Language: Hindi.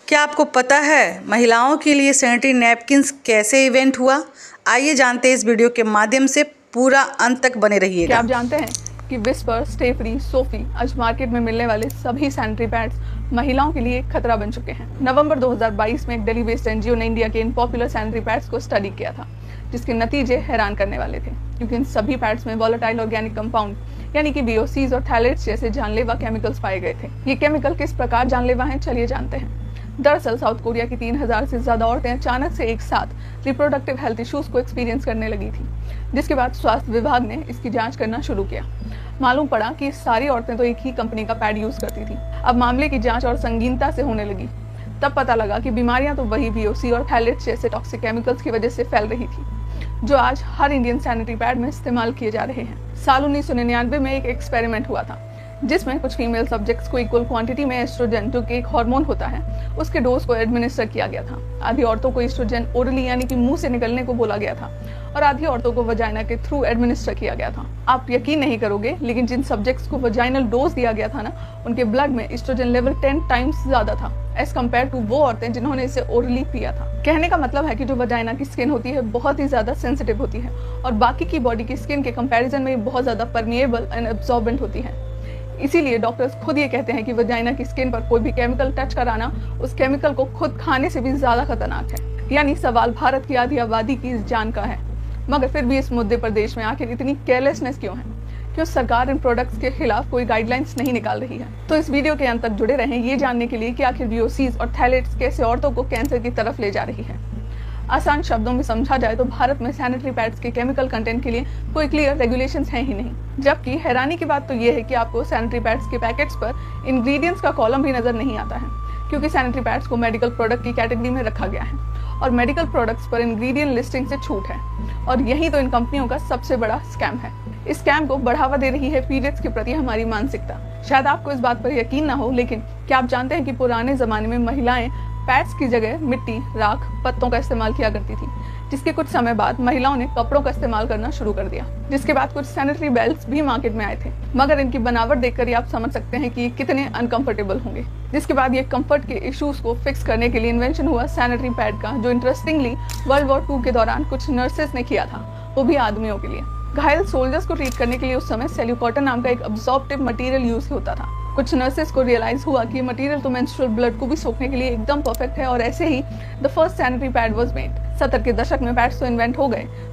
क्या आपको पता है महिलाओं के लिए सैनिटरी नैपकिन्स कैसे इवेंट हुआ? आइए जानते हैं इस वीडियो के माध्यम से, पूरा अंत तक बने रहिएगा। क्या आप जानते हैं कि विस्पर, स्टे फ्री, सोफी आज मार्केट में मिलने वाले सभी सैनिटरी पैड्स महिलाओं के लिए एक खतरा बन चुके हैं। नवंबर 2022 में एक दिल्ली बेस्ड एनजीओ ने इंडिया के इन पॉपुलर सैनिटरी पैड्स को स्टडी किया था, जिसके नतीजे हैरान करने वाले थे, क्योंकि इन सभी पैड्स में वॉलेटाइल ऑर्गेनिक कंपाउंड यानी कि VOCs और थैलेट्स जैसे जानलेवा केमिकल्स पाए गए थे। ये केमिकल किस प्रकार जानलेवा हैं, चलिए जानते हैं। दरअसल साउथ कोरिया की 3000 से ज्यादा औरतें अचानक से एक साथ रिप्रोडक्टिव हेल्थ इश्यूज को एक्सपीरियंस करने लगी थी, जिसके बाद स्वास्थ्य विभाग ने इसकी जांच करना शुरू किया। मालूम पड़ा कि सारी औरतें तो एक ही कंपनी का पैड यूज करती थी। अब मामले की जांच और संगीनता से होने लगी, तब पता लगा कि बीमारियां तो वही VOC और थैलेट्स जैसे टॉक्सिक केमिकल्स की वजह से फैल रही थी, जो आज हर इंडियन सैनिटरी पैड में इस्तेमाल किए जा रहे हैं। साल 1999 में एक एक्सपेरिमेंट हुआ था, जिसमें कुछ फीमेल सब्जेक्ट्स को इक्वल क्वांटिटी में एस्ट्रोजन, जो कि एक हार्मोन होता है, उसके डोज को एडमिनिस्टर किया गया था। आधी औरतों को एस्ट्रोजन ओरली यानी कि मुंह से निकलने को बोला गया था, और आधी औरतों को वजाइना के थ्रू एडमिनिस्टर किया गया था। आप यकीन नहीं करोगे, लेकिन जिन सब्जेक्ट्स को वजाइनल डोज दिया गया था ना, उनके ब्लड में एस्ट्रोजन लेवल 10 टाइम्स ज्यादा था एज कम्पेयर टू वो औरतें जिन्होंने इसे ओरली पिया था। कहने का मतलब है कि जो वजाइना की स्किन होती है बहुत ही ज्यादा सेंसिटिव होती है, और बाकी की बॉडी की स्किन के कंपैरिजन में बहुत ज्यादा परमिएबल एंड एब्जॉर्बेंट होती है। इसीलिए डॉक्टर्स खुद ये कहते हैं कि वजाइना की स्किन पर कोई भी केमिकल टच कराना उस केमिकल को खुद खाने से भी ज्यादा खतरनाक है। यानी सवाल भारत की आधी आबादी की इस जान का है, मगर फिर भी इस मुद्दे पर देश में आखिर इतनी केयरलेसनेस क्यों है? क्यों सरकार इन प्रोडक्ट्स के खिलाफ कोई गाइडलाइंस नहीं निकाल रही है? तो इस वीडियो के अंत तक जुड़े रहें ये जानने के लिए कि आखिर VOCs और थैलेट्स कैसे औरतों को कैंसर की तरफ ले जा रही है। आसान शब्दों में समझा जाए तो भारत में सैनिटरी पैड्स के केमिकल कंटेंट के लिए कोई क्लियर रेगुलेशंस हैं ही नहीं। जबकि हैरानी की बात तो ये है कि आपको सैनिटरी पैड्स के पैकेट्स पर इंग्रेडिएंट्स का कॉलम भी नजर नहीं आता है, क्योंकि सैनिटरी पैड्स को मेडिकल प्रोडक्ट की कैटेगरी में रखा गया है, और मेडिकल प्रोडक्ट्स पर इंग्रेडिएंट लिस्टिंग से छूट है। और यही तो इन कंपनियों का सबसे बड़ा स्कैम है। इस स्कैम को बढ़ावा दे रही है पीरियड्स के प्रति हमारी मानसिकता। शायद आपको इस बात पर यकीन ना हो, लेकिन क्या आप जानते हैं कि पुराने जमाने में महिलाएं पैड्स की जगह मिट्टी, राख, पत्तों का इस्तेमाल किया करती थी, जिसके कुछ समय बाद महिलाओं ने कपड़ों का इस्तेमाल करना शुरू कर दिया, जिसके बाद कुछ सैनिटरी बेल्ट्स भी मार्केट में आए थे। मगर इनकी बनावट देखकर ही आप समझ सकते हैं कि ये कितने अनकंफर्टेबल होंगे। जिसके बाद ये कंफर्ट के इश्यूज को फिक्स करने के लिए इन्वेंशन हुआ सैनिटरी पैड का, जो इंटरेस्टिंगली वर्ल्ड वॉर 2 के दौरान कुछ नर्सेस ने किया था, वो भी आदमियों के लिए। घायल सोल्जर्स को ट्रीट करने के लिए उस समय सेल्यूकॉटन नाम का एक अब्सॉर्प्टिव मटेरियल यूज होता था। कुछ नर्सेस को रियलाइज हुआ कि मटेरियल तो मेंस्ट्रुअल ब्लड को भी सोखने के लिए एकदम परफेक्ट है, और ऐसे ही the first sanitary pad was made. 70 के दशक में पैड्स तो इन्वेंट हो गए, जो